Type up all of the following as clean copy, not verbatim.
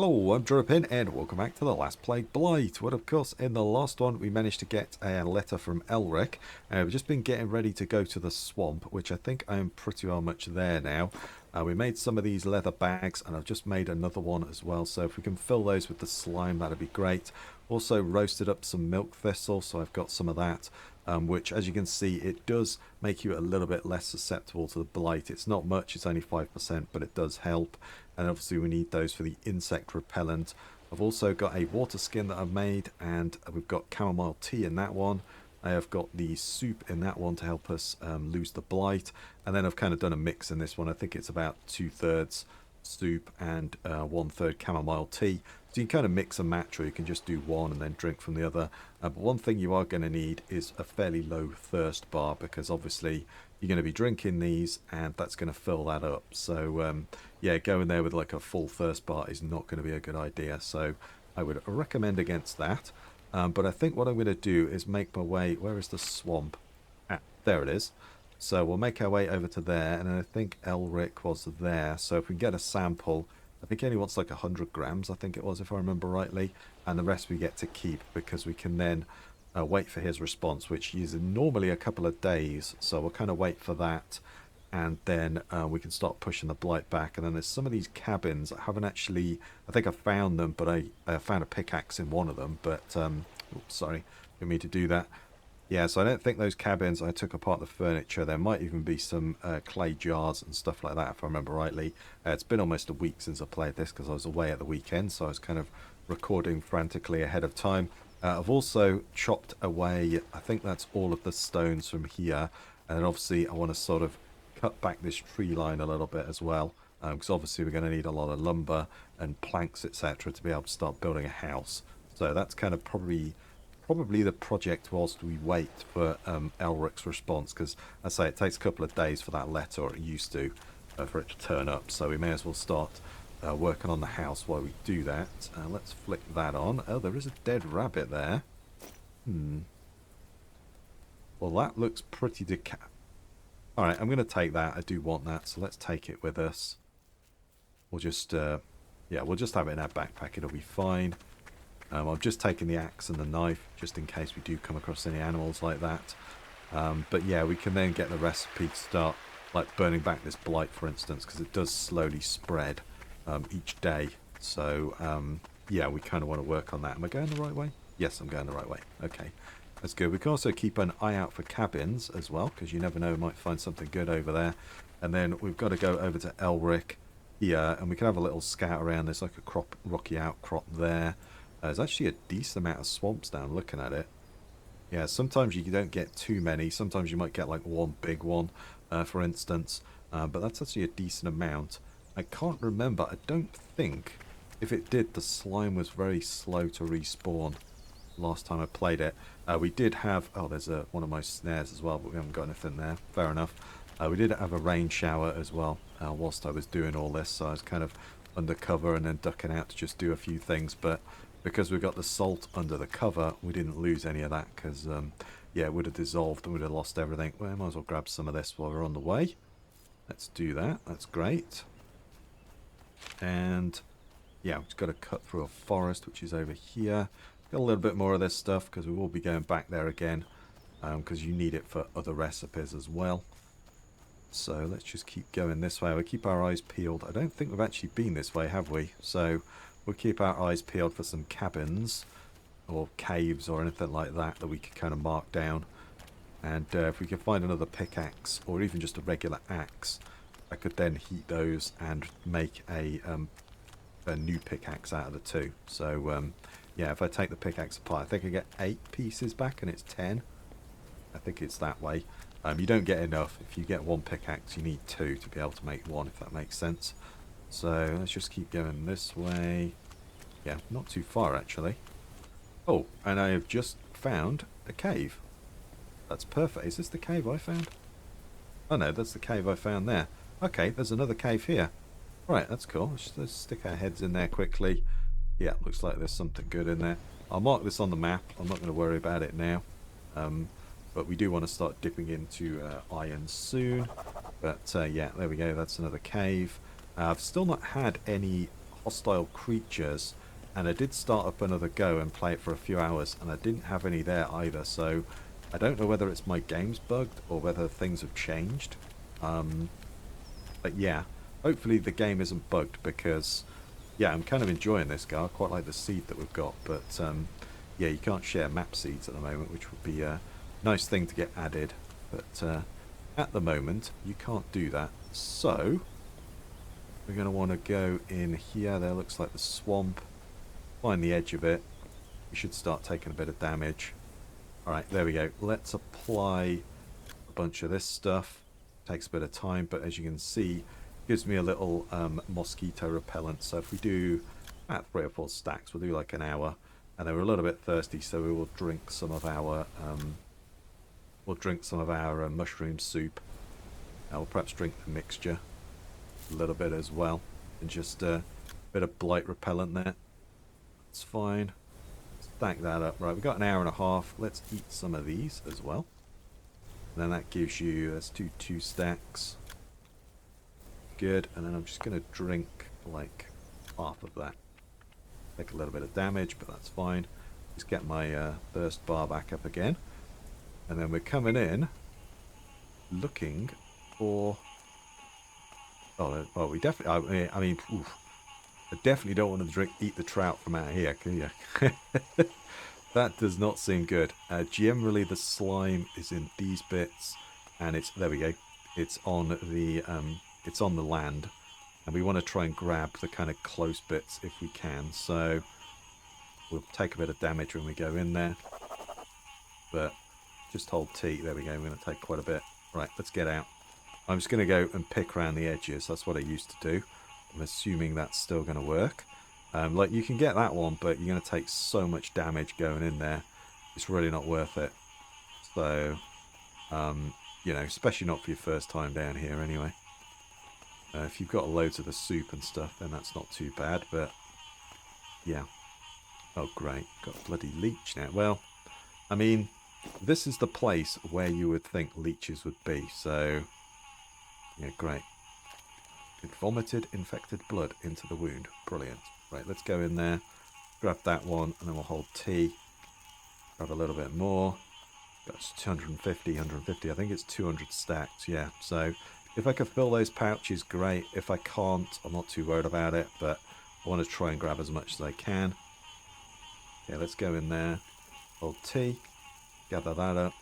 Hello, I'm Jorapin, and welcome back to the last Plague Blight. Well, of course, in the last one, we managed to get a letter from Elric. We've just been getting ready to go to the swamp, which I think I am pretty well much there now. We made some of these leather bags, and I've just made another one as well. So if we can fill those with the slime, that'd be great. Also roasted up some milk thistle, so I've got some of that. Which, as you can see, it does make you a little bit less susceptible to the blight. It's not much, it's only 5%, but it does help. And obviously we need those for the insect repellent. I've also got a water skin that I've made, and we've got chamomile tea in that one. I have got the soup in that one to help us lose the blight. And then I've kind of done a mix in this one. I think it's about 2/3 soup and 1/3 chamomile tea. So you can kind of mix and match, or you can just do one and then drink from the other. But one thing you are going to need is a fairly low thirst bar, because obviously you're going to be drinking these and that's going to fill that up. So yeah, going there with like a full thirst bar is not going to be a good idea. So I would recommend against that. But I think what I'm going to do is make my way. Where is the swamp? Ah, there it is. So we'll make our way over to there, and I think Elric was there. So if we get a sample, I think he only wants like 100 grams, I think it was, if I remember rightly, and the rest we get to keep, because we can then wait for his response, which is normally a couple of days. So we'll kind of wait for that, and then we can start pushing the blight back. And then there's some of these cabins. I haven't actually, I think I found them, but I found a pickaxe in one of them. But oops, sorry, didn't mean to do that. Yeah, so I don't think those cabins, I took apart the furniture. There might even be some clay jars and stuff like that, if I remember rightly. It's been almost a week since I played this, because I was away at the weekend, so I was kind of recording frantically ahead of time. I've also chopped away, I think that's all of the stones from here. And then obviously I want to sort of cut back this tree line a little bit as well, because obviously we're going to need a lot of lumber and planks, etc., to be able to start building a house. So that's kind of probably the project whilst we wait for Elric's response, because I say it takes a couple of days for that letter, or it used to, for it to turn up. So we may as well start working on the house while we do that. Let's flick that on. Oh, there is a dead rabbit there. Well, that looks pretty Alright, I'm going to take that. I do want that, so let's take it with us. We'll just, yeah, we'll just have it in our backpack. It'll be fine. I've just taken the axe and the knife, just in case we do come across any animals like that. But yeah, we can then get the recipe to start, like burning back this blight, for instance, because it does slowly spread each day. So yeah, we kind of want to work on that. Am I going the right way? Yes, I'm going the right way. Okay, that's good. We can also keep an eye out for cabins as well, because you never know, we might find something good over there. And then we've got to go over to Elric here, and we can have a little scout around. There's like a rocky outcrop there. There's actually a decent amount of swamps down looking at it. Yeah, sometimes you don't get too many. Sometimes you might get like one big one, for instance. But that's actually a decent amount. I can't remember. I don't think, if it did, the slime was very slow to respawn last time I played it. We did have... Oh, there's one of my snares as well, but we haven't got anything there. Fair enough. We did have a rain shower as well whilst I was doing all this. So I was kind of undercover and then ducking out to just do a few things. But because we got the salt under the cover, we didn't lose any of that, because yeah, it would have dissolved and we'd have lost everything. Well, I might as well grab some of this while we're on the way. Let's do that. That's great. And yeah, we've just got to cut through a forest, which is over here. Got a little bit more of this stuff, because we will be going back there again, because you need it for other recipes as well. So let's just keep going this way. We'll keep our eyes peeled. I don't think we've actually been this way, have we? So we'll keep our eyes peeled for some cabins or caves or anything like that we could kind of mark down. And if we can find another pickaxe, or even just a regular axe, I could then heat those and make a new pickaxe out of the two. So yeah, if I take the pickaxe apart, I think I get 8 pieces back, and it's 10. I think it's that way. You don't get enough. If you get one pickaxe, you need 2 to be able to make one, if that makes sense. So let's just keep going this way. Yeah, not too far actually. Oh, and I have just found a cave. That's perfect. Is this the cave I found? Oh no, that's the cave I found there. Okay, there's another cave here. Right, that's cool. Let's stick our heads in there quickly. Yeah, looks like there's something good in there. I'll mark this on the map. I'm not going to worry about it now. But we do want to start dipping into iron soon. But yeah, there we go. That's another cave. I've still not had any hostile creatures, and I did start up another go and play it for a few hours, and I didn't have any there either, so I don't know whether it's my game's bugged or whether things have changed. But yeah, hopefully the game isn't bugged, because yeah, I'm kind of enjoying this guy. I quite like the seed that we've got, but yeah, you can't share map seeds at the moment, which would be a nice thing to get added, but at the moment you can't do that. So we're going to want to go in here. There looks like the swamp. Find the edge of it. We should start taking a bit of damage. Alright, there we go. Let's apply a bunch of this stuff. Takes a bit of time, but as you can see, gives me a little mosquito repellent. So if we do about 3 or 4 stacks, we'll do like an hour. And then we're a little bit thirsty, so we will drink some of our mushroom soup. We'll perhaps drink the mixture a little bit as well, and just a bit of blight repellent there. That's fine. Stack that up. Right, we've got an hour and a half. Let's eat some of these as well. And then that gives you, let's do 2 stacks. Good. And then I'm just going to drink like half of that. Take a little bit of damage, but that's fine. Just get my thirst bar back up again. And then we're coming in looking for... Oh, we definitely... I mean, oof. I definitely don't want to eat the trout from out here, can you? That does not seem good. Generally, the slime is in these bits, and it's... There we go. It's on the land. And we want to try and grab the kind of close bits if we can. So we'll take a bit of damage when we go in there. But just hold T. There we go. We're going to take quite a bit. Right, let's get out. I'm just going to go and pick around the edges. That's what I used to do. I'm assuming that's still going to work. Like, you can get that one, but you're going to take so much damage going in there. It's really not worth it. So, you know, especially not for your first time down here anyway. If you've got loads of the soup and stuff, then that's not too bad, but yeah. Oh, great. Got a bloody leech now. Well, I mean, this is the place where you would think leeches would be, so yeah, great. It vomited infected blood into the wound. Brilliant. Right, let's go in there, grab that one, and then we'll hold T. Grab a little bit more. That's 250, 150. I think it's 200 stacks, yeah. So if I could fill those pouches, great. If I can't, I'm not too worried about it, but I want to try and grab as much as I can. Okay, let's go in there. Hold T. Gather that up.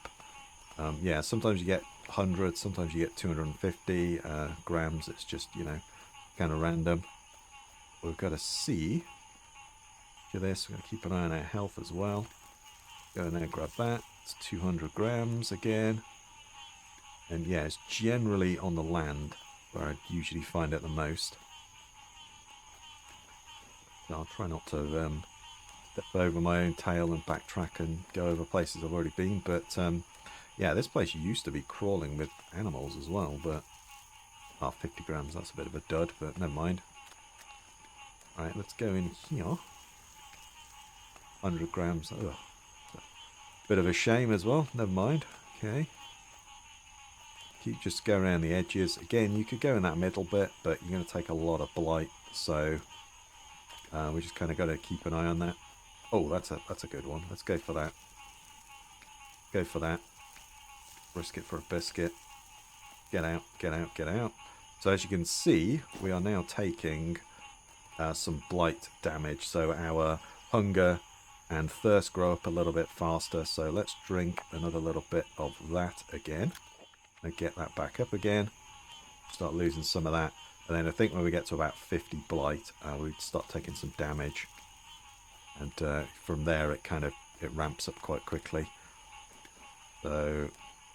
Yeah, sometimes you get 100, sometimes you get 250 grams. It's just, you know, kind of random. We've got a C. Do this. We're going to keep an eye on our health as well. Go in there, grab that. It's 200 grams again. And yeah, it's generally on the land where I usually find it the most. So I'll try not to step over my own tail and backtrack and go over places I've already been. But yeah, this place used to be crawling with animals as well. But 50 grams, that's a bit of a dud, but never mind. Alright, let's go in here. 100 grams. Ugh. Bit of a shame as well. Never mind. Okay. Keep just go around the edges. Again, you could go in that middle bit, but you're going to take a lot of blight. So we just kind of got to keep an eye on that. Oh, that's a good one. Let's go for that. Go for that. Risk it for a biscuit. Get out, get out, get out. So as you can see, we are now taking some blight damage. So our hunger and thirst grow up a little bit faster. So let's drink another little bit of that again. And get that back up again. Start losing some of that. And then I think when we get to about 50 blight, we start taking some damage. And from there it ramps up quite quickly. So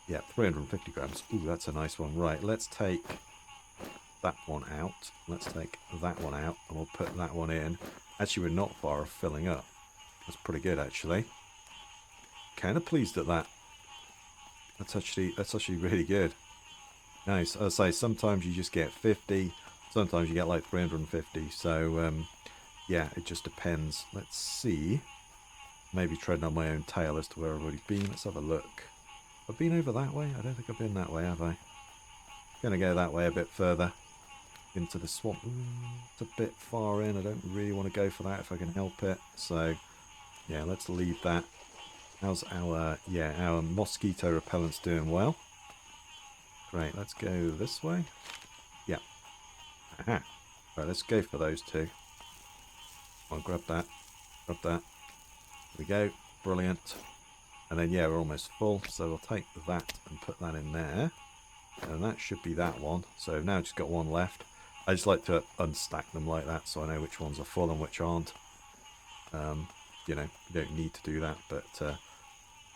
yeah, 350 grams. Ooh, that's a nice one. Right, let's take that one out. Let's take that one out, and we'll put that one in. Actually, we're not far off filling up. That's pretty good, actually. Kind of pleased at that. That's actually really good. Nice. I'll say sometimes you just get 50, sometimes you get like 350. So yeah, it just depends. Let's see. Maybe treading on my own tail as to where I've already been. Let's have a look. I've been over that way? I don't think I've been that way, have I? Gonna go that way a bit further. into the swamp. It's a bit far in. I don't really want to go for that if I can help it. So, yeah, let's leave that. How's our, yeah, our mosquito repellent's doing well. Great, let's go this way. Yeah. Aha. Right, let's go for those two. Come on, grab that. Grab that. There we go. Brilliant. And then, yeah, we're almost full. So we'll take that and put that in there. And that should be that one. So we've now just got one left. I just like to unstack them like that so I know which ones are full and which aren't. You know, you don't need to do that, but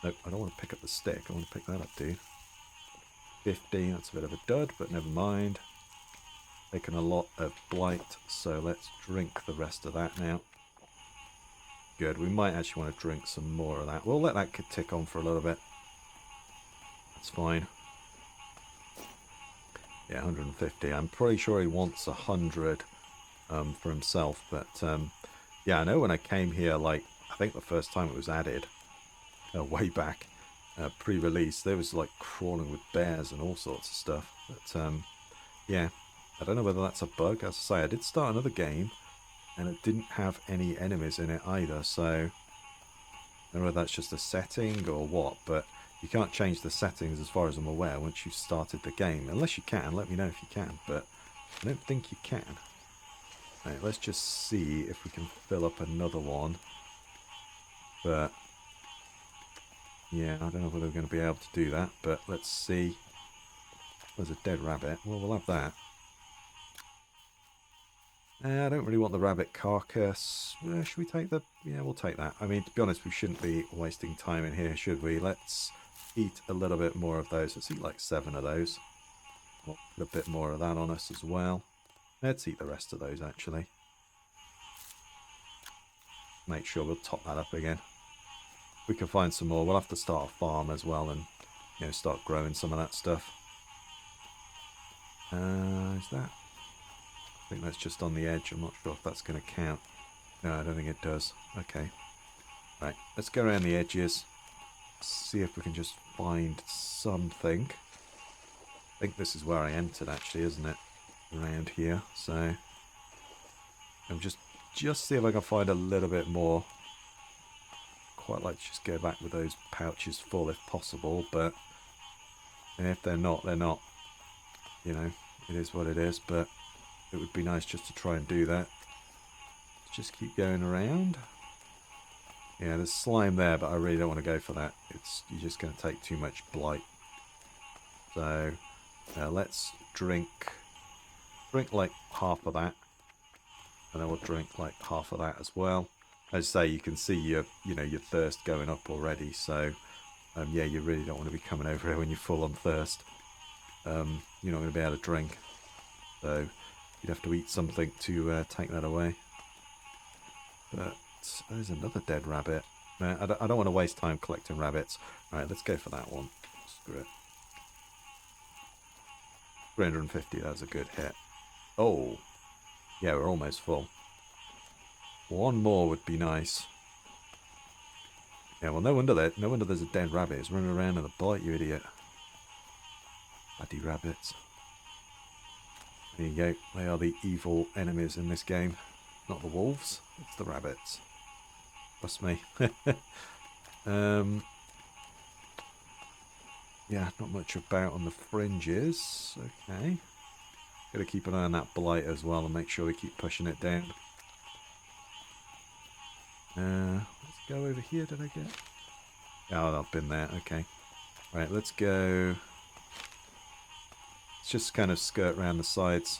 no, I don't want to pick up the stick. I want to pick that up, dude. 50, that's a bit of a dud, but never mind. Taking a lot of Blight, so let's drink the rest of that now. Good, we might actually want to drink some more of that. We'll let that tick on for a little bit. That's fine. Yeah, 150. I'm pretty sure he wants 100 for himself, but yeah, I know when I came here, like, I think the first time it was added, way back, pre-release, there was like crawling with bears and all sorts of stuff. But yeah, I don't know whether that's a bug. As I say, I did start another game, and it didn't have any enemies in it either, so I don't know whether that's just a setting or what, but you can't change the settings as far as I'm aware once you've started the game. Unless you can, let me know if you can, but I don't think you can. Right, let's just see if we can fill up another one. But yeah, I don't know whether we're going to be able to do that, but let's see. There's a dead rabbit. Well, we'll have that. I don't really want the rabbit carcass. Should we take the... Yeah, we'll take that. I mean, to be honest, we shouldn't be wasting time in here, should we? Let's eat a little bit more of those. Let's eat like 7 of those. We'll put a bit more of that on us as well. Let's eat the rest of those, actually. Make sure we'll top that up again. We can find some more. We'll have to start a farm as well and, you know, start growing some of that stuff. Is that... I think that's just on the edge. I'm not sure if that's going to count. No, I don't think it does. Okay. Right, let's go around the edges. See if we can just find something. I think this is where I entered, actually, isn't it? Around here. So I'm just see if I can find a little bit more. Quite like to just go back with those pouches full if possible, but if they're not, they're not. You know, it is what it is, but it would be nice just to try and do that. Just keep going around. Yeah, there's slime there, but I really don't want to go for that. You're just going to take too much blight. So let's drink like half of that, and then we'll drink like half of that as well. As I say, you can see your thirst going up already. So yeah, you really don't want to be coming over here when you're full on thirst. You're not going to be able to drink. So you'd have to eat something to take that away. But there's another dead rabbit. I don't want to waste time collecting rabbits. Alright, let's go for that one. Screw it. 350, that was a good hit. Oh, yeah, we're almost full. One more would be nice. Yeah, well, no wonder there's a dead rabbit. It's running around in the Blight, you idiot. Bloody rabbits. There you go. They are the evil enemies in this game. Not the wolves, it's the rabbits. Trust me. Yeah, not much about on the fringes. Okay. Gotta keep an eye on that blight as well and make sure we keep pushing it down. Let's go over here, did I get? Oh, I've been there, okay. Right, let's go. Let's just kind of skirt around the sides.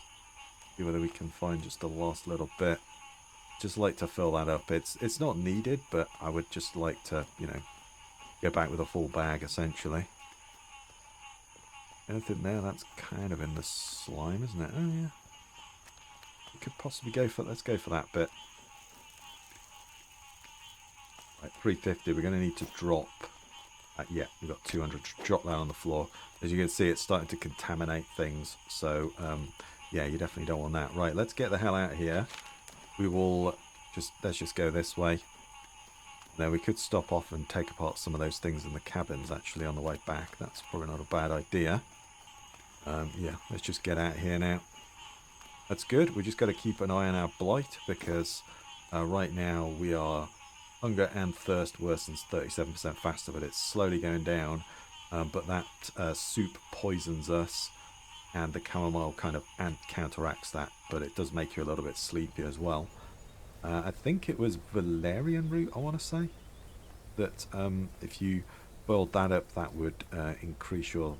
See whether we can find just the last little bit. Just like to fill that up. It's not needed, but I would just like to, you know, go back with a full bag, essentially. Anything there? That's kind of in the slime, isn't it? Oh, yeah. We could possibly go for... Let's go for that bit. Right, 350. We're going to need to drop... yeah, we've got 200. Drop that on the floor. As you can see, it's starting to contaminate things. So, yeah, you definitely don't want that. Right, let's get the hell out of here. We will just... Let's just go this way. Now, we could stop off and take apart some of those things in the cabins, actually, on the way back. That's probably not a bad idea. Yeah, let's just get out here now. That's good. We just got to keep an eye on our blight because right now we are hunger and thirst worsens 37% faster, but it's slowly going down. But that soup poisons us, and the chamomile kind of counteracts that, but it does make you a little bit sleepy as well. I think it was valerian root, I want to say, that if you boiled that up, that would increase your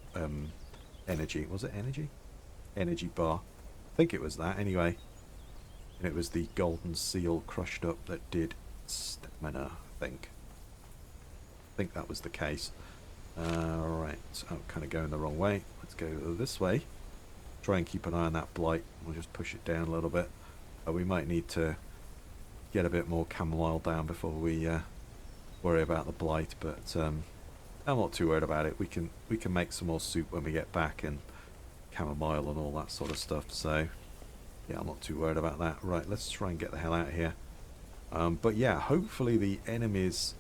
energy. Was it energy? Energy bar. I think it was that anyway. And it was the golden seal crushed up that did stamina, I think that was the case. Right, I'm kind of going the wrong way. Let's go this way. Try and keep an eye on that blight. We'll just push it down a little bit. We might need to get a bit more chamomile down before we worry about the blight, but I'm not too worried about it. We can make some more soup when we get back, and chamomile and all that sort of stuff, so yeah, I'm not too worried about that. Right, let's try and get the hell out of here. But yeah, hopefully the enemies,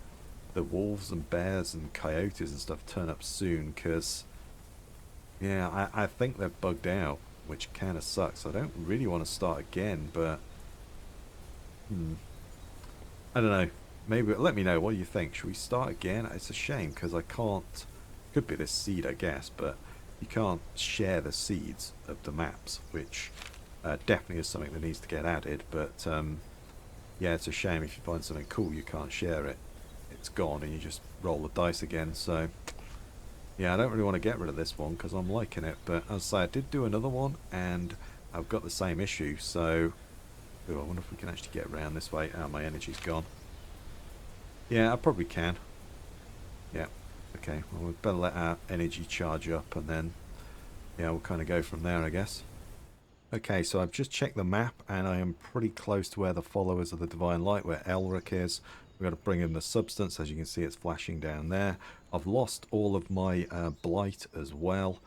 the wolves and bears and coyotes and stuff, turn up soon, because yeah, I think they're bugged out, which kind of sucks. I don't really want to start again, but I don't know. Maybe let me know, what do you think? Should we start again? It's a shame because I can't. Could be this seed, I guess, but you can't share the seeds of the maps, which definitely is something that needs to get added. But yeah, it's a shame if you find something cool you can't share it. It's gone and you just roll the dice again. So yeah, I don't really want to get rid of this one because I'm liking it. But as I say, I did do another one and I've got the same issue. So ooh, I wonder if we can actually get around this way. Oh, my energy's gone. Yeah, I probably can. Yeah. Okay, well, we'd better let our energy charge up and then, yeah, we'll kind of go from there, I guess. Okay, so I've just checked the map and I am pretty close to where the followers of the Divine Light, where Elric is. We've got to bring in the substance. As you can see, it's flashing down there. I've lost all of my blight as well,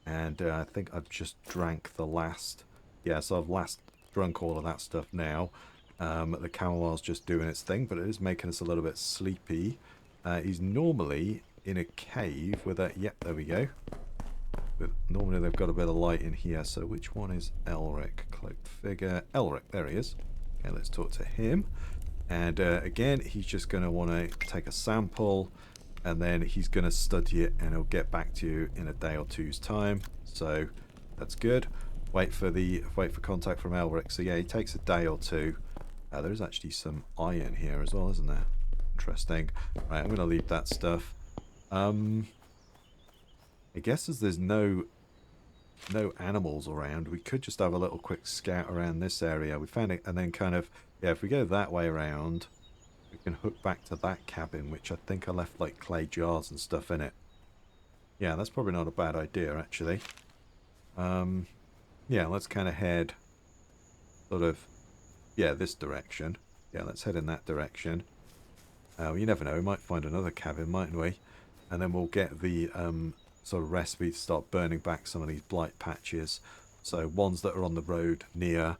and I think I've just drank the last. Yeah, so I've drunk all of that stuff now. The chamomile's just doing its thing, but it is making us a little bit sleepy. He's normally in a cave with a... Yep, there we go. But normally they've got a bit of light in here. So which one is Elric? Cloaked figure. Elric, there he is. Okay, let's talk to him. And again, he's just going to want to take a sample, and then he's going to study it, and he'll get back to you in a day or two's time. So that's good. Wait for contact from Elric. So yeah, he takes a day or two. There is actually some iron here as well, isn't there? Interesting. Right, I'm going to leave that stuff. I guess as there's no animals around, we could just have a little quick scout around this area. We found it, and then kind of, yeah, if we go that way around, we can hook back to that cabin, which I think I left like clay jars and stuff in it. Yeah, that's probably not a bad idea, actually. Yeah, let's kind of head sort of, yeah, this direction. Yeah, let's head in that direction. You never know, we might find another cabin, mightn't we? And then we'll get the sort of recipe to start burning back some of these blight patches. So ones that are on the road near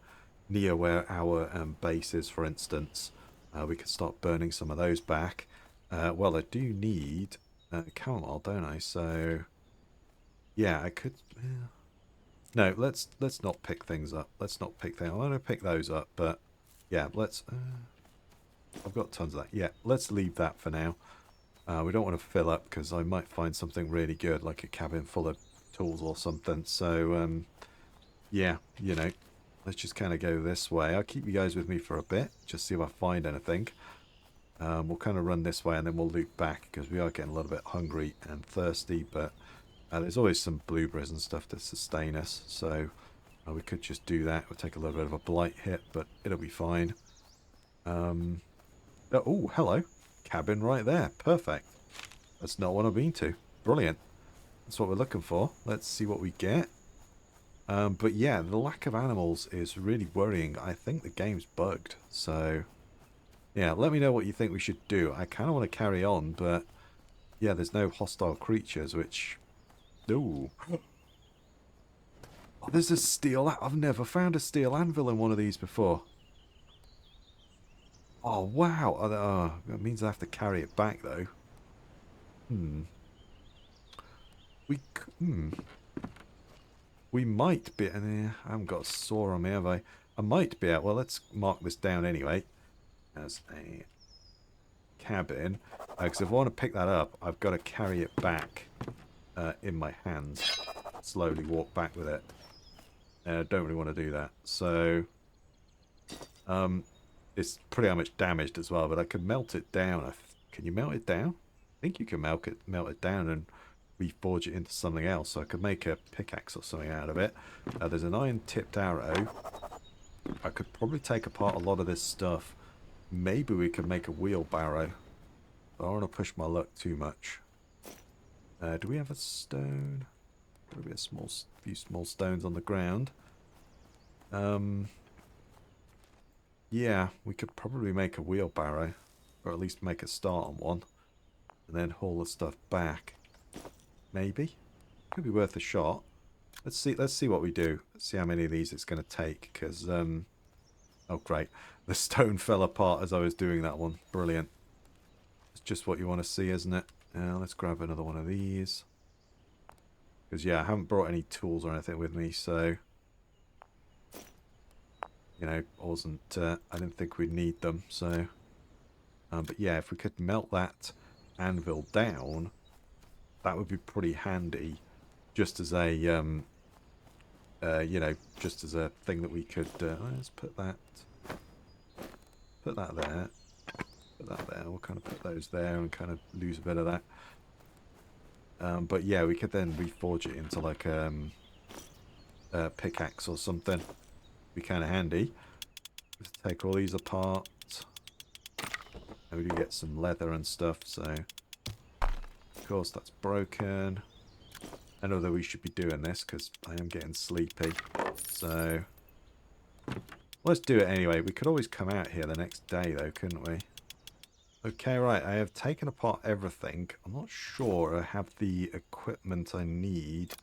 where our base is, for instance. We could start burning some of those back. Well, I do need chamomile, don't I? So yeah, I could... No, let's not pick things up. Let's not pick things. I'm going to pick those up, but yeah, let's... I've got tons of that. Yeah, let's leave that for now. We don't want to fill up because I might find something really good, like a cabin full of tools or something. So, yeah, you know, let's just kind of go this way. I'll keep you guys with me for a bit, just see if I find anything. We'll kind of run this way and then we'll loop back because we are getting a little bit hungry and thirsty, but there's always some blueberries and stuff to sustain us. So we could just do that. We'll take a little bit of a blight hit, but it'll be fine. Oh, hello. Cabin right there. Perfect. That's not what I've been to. Brilliant. That's what we're looking for. Let's see what we get. But yeah, the lack of animals is really worrying. I think the game's bugged. So, yeah, let me know what you think we should do. I kind of want to carry on, but yeah, there's no hostile creatures, which... Ooh. Oh, there's a steel... I've never found a steel anvil in one of these before. Oh, wow. That means I have to carry it back, though. We might be... I haven't got a saw on me, have I? I might be able... Well, let's mark this down anyway as a cabin. Because if I want to pick that up, I've got to carry it back in my hands. Slowly walk back with it. I don't really want to do that. So... it's pretty much damaged as well, but I could melt it down. Can you melt it down? I think you can melt it down and reforge it into something else. So I could make a pickaxe or something out of it. There's an iron tipped arrow. I could probably take apart a lot of this stuff. Maybe we could make a wheelbarrow. But I don't want to push my luck too much. Do we have a stone? Got to be a few small stones on the ground. Yeah, we could probably make a wheelbarrow, or at least make a start on one, and then haul the stuff back. Maybe could be worth a shot. Let's see what we do. Let's see how many of these it's going to take. Because oh great, the stone fell apart as I was doing that one. Brilliant. It's just what you want to see, isn't it? Let's grab another one of these. Because yeah, I haven't brought any tools or anything with me, so. You know, I didn't think we'd need them, so... but yeah, if we could melt that anvil down, that would be pretty handy, just as a, you know, just as a thing that we could... let's put that there, put that there, we'll kind of put those there and kind of lose a bit of that. But yeah, we could then reforge it into like a pickaxe or something. Be kind of handy. Just take all these apart. And we do get some leather and stuff, so of course that's broken. I know that we should be doing this because I am getting sleepy. So let's do it anyway. We could always come out here the next day though, couldn't we? Okay, right, I have taken apart everything. I'm not sure I have the equipment I need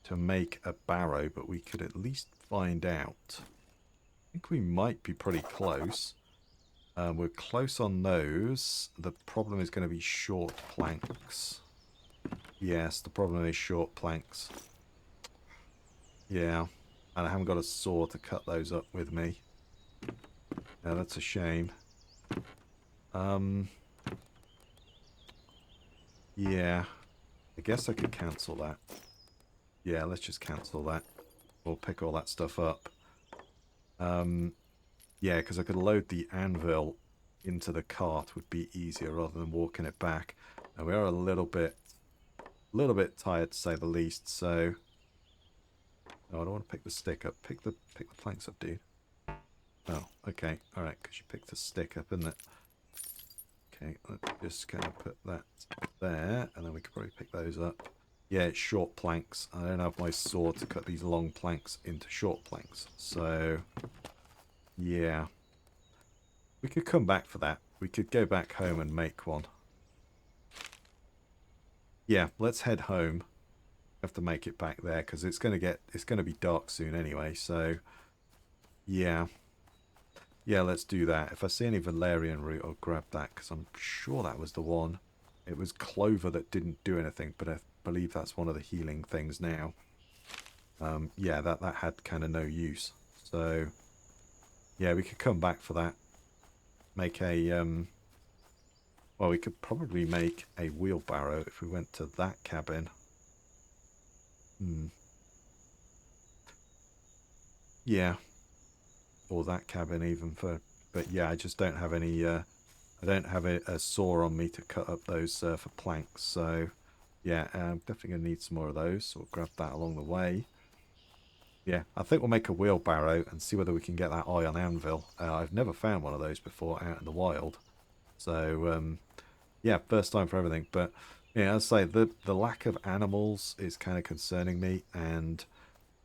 to make a barrow, but we could at least find out. I think we might be pretty close. We're close on those. The problem is going to be short planks. Yes, the problem is short planks. Yeah, and I haven't got a saw to cut those up with me. Yeah, that's a shame. Yeah, I guess I could cancel that. Yeah, let's just cancel that. We'll pick all that stuff up. Yeah, because I could load the anvil into the cart would be easier rather than walking it back. And we are a little bit tired to say the least. So, no, I don't want to pick the stick up. Pick the planks up, dude. Oh, okay, all right, because you picked the stick up, isn't it? Okay, let's just kind of put that there, and then we could probably pick those up. Yeah, it's short planks. I don't have my sword to cut these long planks into short planks. So, yeah. We could come back for that. We could go back home and make one. Yeah, let's head home. Have to make it back there because it's going to be dark soon anyway. So, yeah. Yeah, let's do that. If I see any Valerian root, I'll grab that because I'm sure that was the one. It was clover that didn't do anything, but I believe that's one of the healing things now. Yeah, that had kind of no use. So, yeah, we could come back for that. Make a, well, we could probably make a wheelbarrow if we went to that cabin. Yeah. Or that cabin even for, but yeah, I just don't have any, I don't have a saw on me to cut up those for planks. So, yeah, I'm definitely going to need some more of those. So we'll grab that along the way. Yeah, I think we'll make a wheelbarrow and see whether we can get that iron anvil. I've never found one of those before out in the wild. So, yeah, first time for everything. But, yeah, as I say, the lack of animals is kind of concerning me. And,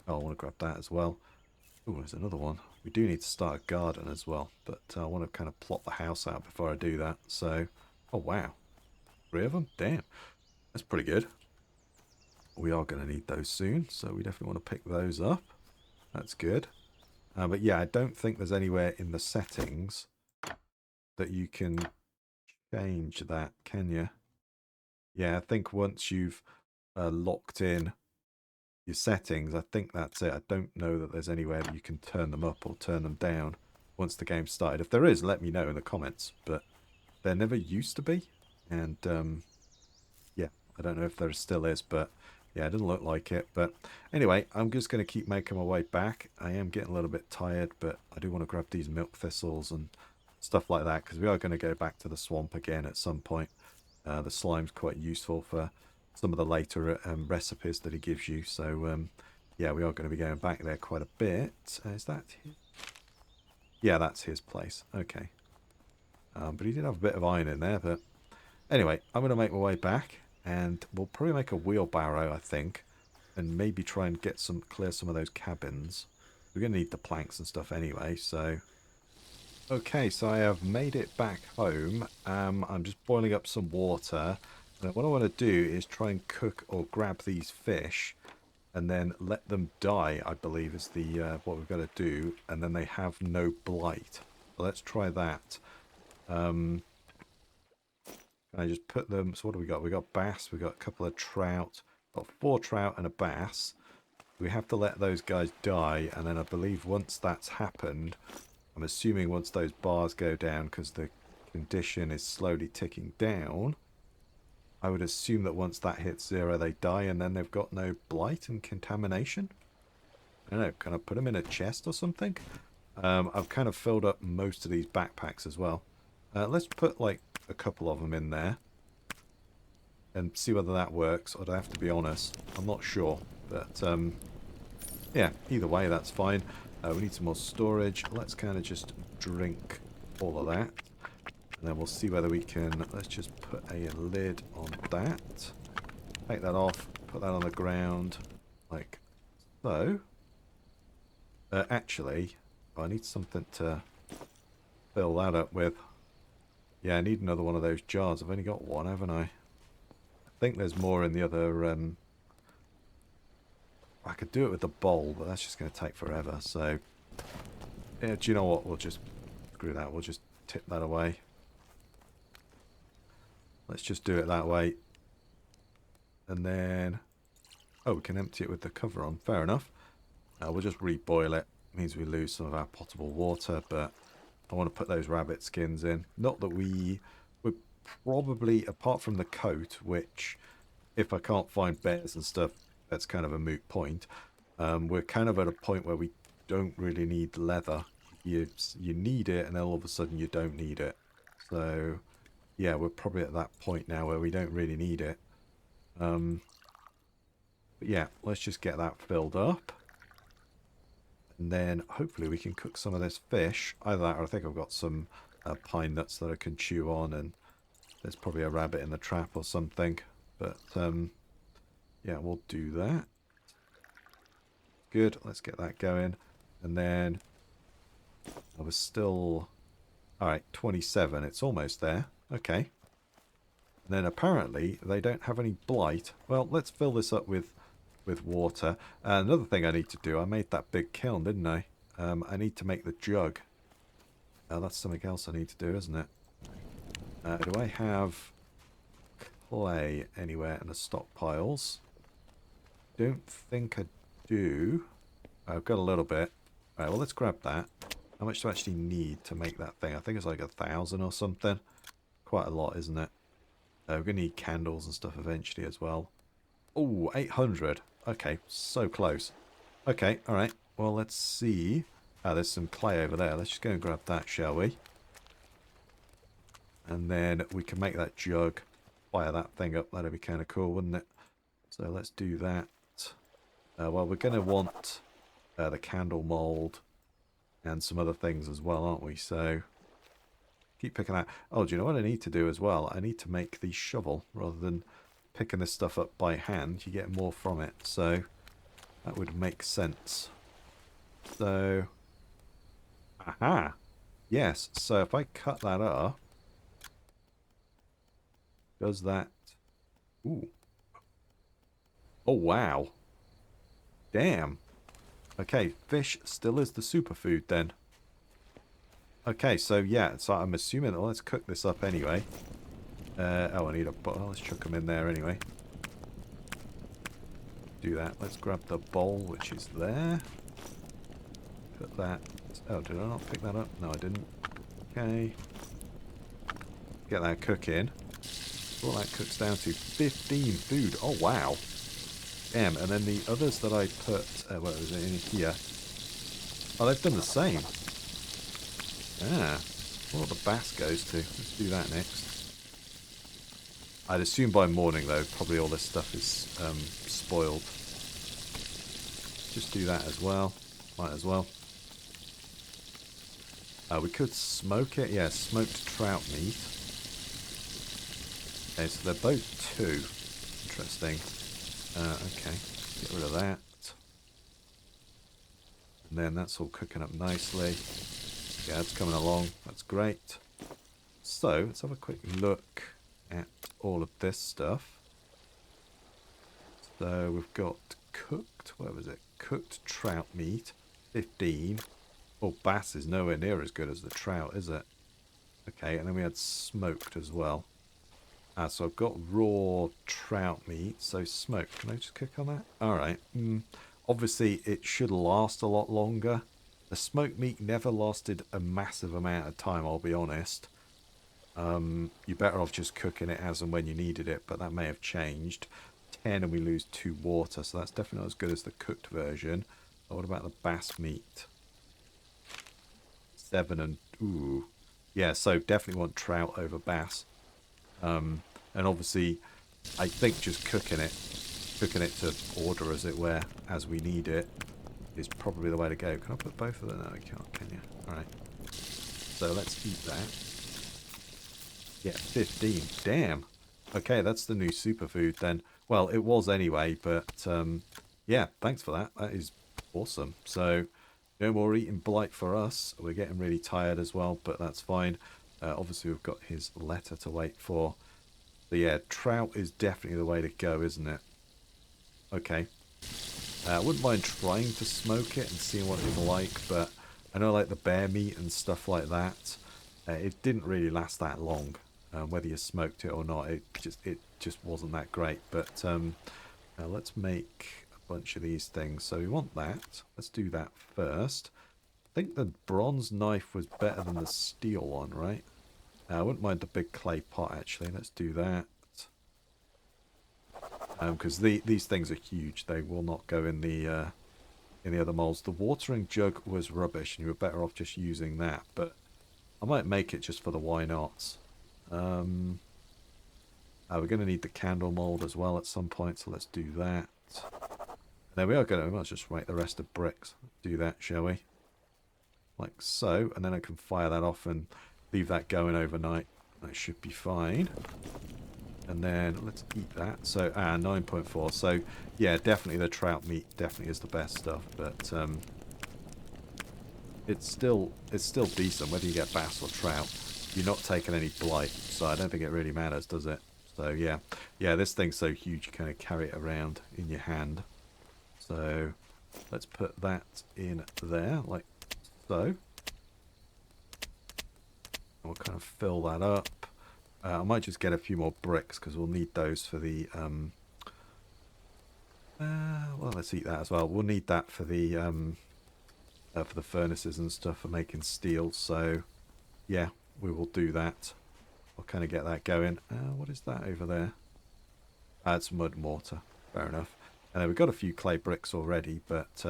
oh, I want to grab that as well. Oh, there's another one. We do need to start a garden as well. But I want to kind of plot the house out before I do that. So, oh, wow. 3 of them? Damn. That's pretty good. We are going to need those soon. So we definitely want to pick those up. That's good. But yeah, I don't think there's anywhere in the settings that you can change that, can you? Yeah, I think once you've locked in your settings, I think that's it. I don't know that there's anywhere that you can turn them up or turn them down once the game started. If there is, let me know in the comments, but there never used to be. And yeah, I don't know if there still is, but yeah, it doesn't look like it. But anyway, I'm just going to keep making my way back. I am getting a little bit tired, but I do want to grab these milk thistles and stuff like that, because we are going to go back to the swamp again at some point. The slime's quite useful for some of the later recipes that he gives you. So yeah, we are going to be going back there quite a bit. Is that his? Yeah, that's his place. Okay. But he did have a bit of iron in there. But anyway, I'm going to make my way back, and we'll probably make a wheelbarrow, I think, and maybe try and get clear some of those cabins. We're going to need the planks and stuff anyway, so... Okay, so I have made it back home. I'm just boiling up some water. And what I want to do is try and cook or grab these fish and then let them die, I believe is the what we've got to do. And then they have no blight. So let's try that. Can I just put them... So what do we got? We got bass, we got a couple of trout, got 4 trout and a bass. We have to let those guys die, and then I believe once that's happened... I'm assuming once those bars go down, because the condition is slowly ticking down, I would assume that once that hits 0, they die, and then they've got no blight and contamination. I don't know, can I put them in a chest or something? I've kind of filled up most of these backpacks as well. Let's put like a couple of them in there and see whether that works. I'd have to be honest, I'm not sure, but yeah, either way, that's fine. We need some more storage. Let's kind of just drink all of that. And then we'll see whether we can... Let's just put a lid on that. Take that off. Put that on the ground. Like so. Actually, I need something to fill that up with. Yeah, I need another one of those jars. I've only got one, haven't I? I think there's more in the other... I could do it with the bowl, but that's just going to take forever. So, yeah, do you know what? We'll just screw that. We'll just tip that away. Let's just do it that way. And then, oh, we can empty it with the cover on. Fair enough. We'll just reboil it. It means we lose some of our potable water, but I want to put those rabbit skins in. Not that we would probably, apart from the coat, which if I can't find bears and stuff, that's kind of a moot point. We're kind of at a point where we don't really need leather. You need it, and then all of a sudden you don't need it. So, yeah, we're probably at that point now where we don't really need it. But yeah, let's just get that filled up. And then hopefully we can cook some of this fish. Either that, or I think I've got some pine nuts that I can chew on, and there's probably a rabbit in the trap or something. But, yeah, we'll do that. Good, let's get that going. And then I was still... Alright, 27, it's almost there. Okay. And then apparently they don't have any blight. Well, let's fill this up with water. Another thing I need to do, I made that big kiln, didn't I? I need to make the jug. That's something else I need to do, isn't it? Do I have clay anywhere in the stockpiles? Don't think I do. I've got a little bit. Alright, well, let's grab that. How much do I actually need to make that thing? I think it's like 1,000 or something. Quite a lot, isn't it? We're going to need candles and stuff eventually as well. Oh, 800. Okay, so close. Okay, alright. Well, let's see. There's some clay over there. Let's just go and grab that, shall we? And then we can make that jug. Fire that thing up. That'd be kind of cool, wouldn't it? So let's do that. Well, we're going to want the candle mold and some other things as well, aren't we? So keep picking that. Oh, do you know what I need to do as well? I need to make the shovel rather than picking this stuff up by hand. You get more from it, so that would make sense. So, aha, yes. So if I cut that up, does that? Ooh. Oh wow. Damn. Okay, fish still is the superfood then. Okay, so yeah, so I'm assuming, well, let's cook this up anyway. Oh, I need a bottle. Let's chuck them in there anyway. do that. Let's grab the bowl, which is there. Put that... Oh, did I not pick that up? No, I didn't. Okay. Get that cooking. All that cooks down to 15 food. Oh, wow. Damn, and then the others that I put... what was it in here? Oh, they've done the same. Ah. What the bass goes to. Let's do that next. I'd assume by morning, though, probably all this stuff is spoiled. Just do that as well. Might as well. We could smoke it. Yeah, smoked trout meat. Okay, so they're both 2. Interesting. Okay, get rid of that. And then that's all cooking up nicely. Yeah, it's coming along. That's great. So, let's have a quick look at all of this stuff. So, we've got cooked, where was it? Cooked trout meat, 15. Oh, bass is nowhere near as good as the trout, is it? Okay, and then we had smoked as well. So I've got raw trout meat, so smoked. Can I just click on that? Alright. Obviously, it should last a lot longer. The smoked meat never lasted a massive amount of time, I'll be honest. You're better off just cooking it as and when you needed it, but that may have changed. 10 and we lose 2 water, so that's definitely not as good as the cooked version. But what about the bass meat? 7 and... Ooh. Yeah, so definitely want trout over bass. And obviously, I think just cooking it to order, as it were, as we need it, is probably the way to go. Can I put both of them? No, you can't, can you? Alright. So let's eat that. Yeah, 15. Damn. Okay, that's the new superfood then. Well, it was anyway, but yeah, thanks for that. That is awesome. So, no more eating Blight for us. We're getting really tired as well, but that's fine. Obviously, we've got his letter to wait for. So yeah, trout is definitely the way to go, isn't it? Okay. I wouldn't mind trying to smoke it and seeing what it's like, but I know like the bear meat and stuff like that, it didn't really last that long. Whether you smoked it or not, it just wasn't that great. But let's make a bunch of these things. So we want that. Let's do that first. I think the bronze knife was better than the steel one, right? I wouldn't mind the big clay pot, actually. Let's do that. Because these things are huge. They will not go in the other molds. The watering jug was rubbish, and you were better off just using that. But I might make it just for the why nots. We're going to need the candle mold as well at some point, so let's do that. There we are. We might just make the rest of bricks. Do that, shall we? Like so, and then I can fire that off and leave that going overnight. That should be fine. And then let's eat that. So 9.4. So yeah, definitely the trout meat definitely is the best stuff, but it's still decent whether you get bass or trout. You're not taking any blight, so I don't think it really matters, does it? So yeah, this thing's so huge you kind of carry it around in your hand. So let's put that in there like so. And we'll kind of fill that up. I might just get a few more bricks because we'll need those for the well, let's eat that as well. We'll need that for the furnaces and stuff for making steel. So yeah, we will do that. I'll kind of get that going. What is that over there? It's mud mortar. Fair enough. And we've got a few clay bricks already, but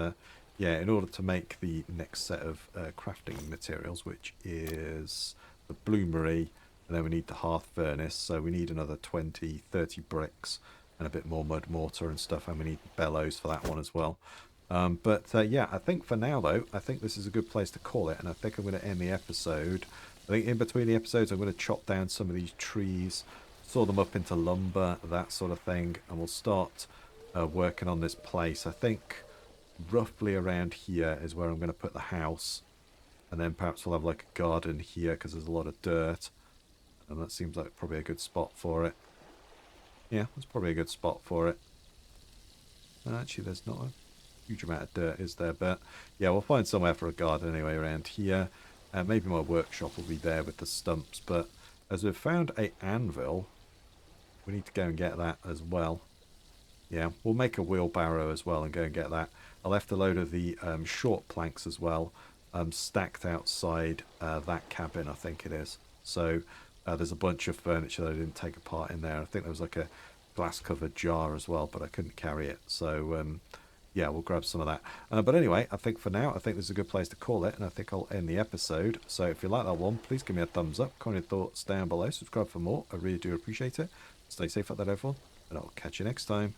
yeah, in order to make the next set of crafting materials, which is the bloomery, and then we need the hearth furnace, so we need another 20, 30 bricks and a bit more mud mortar and stuff, and we need bellows for that one as well. But yeah, I think for now though, I think this is a good place to call it, and I think I'm going to end the episode. I think in between the episodes I'm going to chop down some of these trees, saw them up into lumber, that sort of thing, and we'll start working on this place. I think roughly around here is where I'm going to put the house, and then perhaps we'll have like a garden here because there's a lot of dirt, and that seems like probably a good spot for it. Yeah, that's probably a good spot for it. And actually there's not a huge amount of dirt, is there? But yeah, we'll find somewhere for a garden anyway around here. Maybe my workshop will be there with the stumps, but as we've found a anvil, we need to go and get that as well. Yeah, we'll make a wheelbarrow as well and go and get that. I left a load of the short planks as well, stacked outside that cabin, I think it is. So there's a bunch of furniture that I didn't take apart in there. I think there was like a glass covered jar as well, but I couldn't carry it. So yeah, we'll grab some of that. But anyway, I think for now, I think this is a good place to call it, and I think I'll end the episode. So if you like that one, please give me a thumbs up, comment your thoughts down below, subscribe for more. I really do appreciate it. Stay safe out there, everyone, and I'll catch you next time.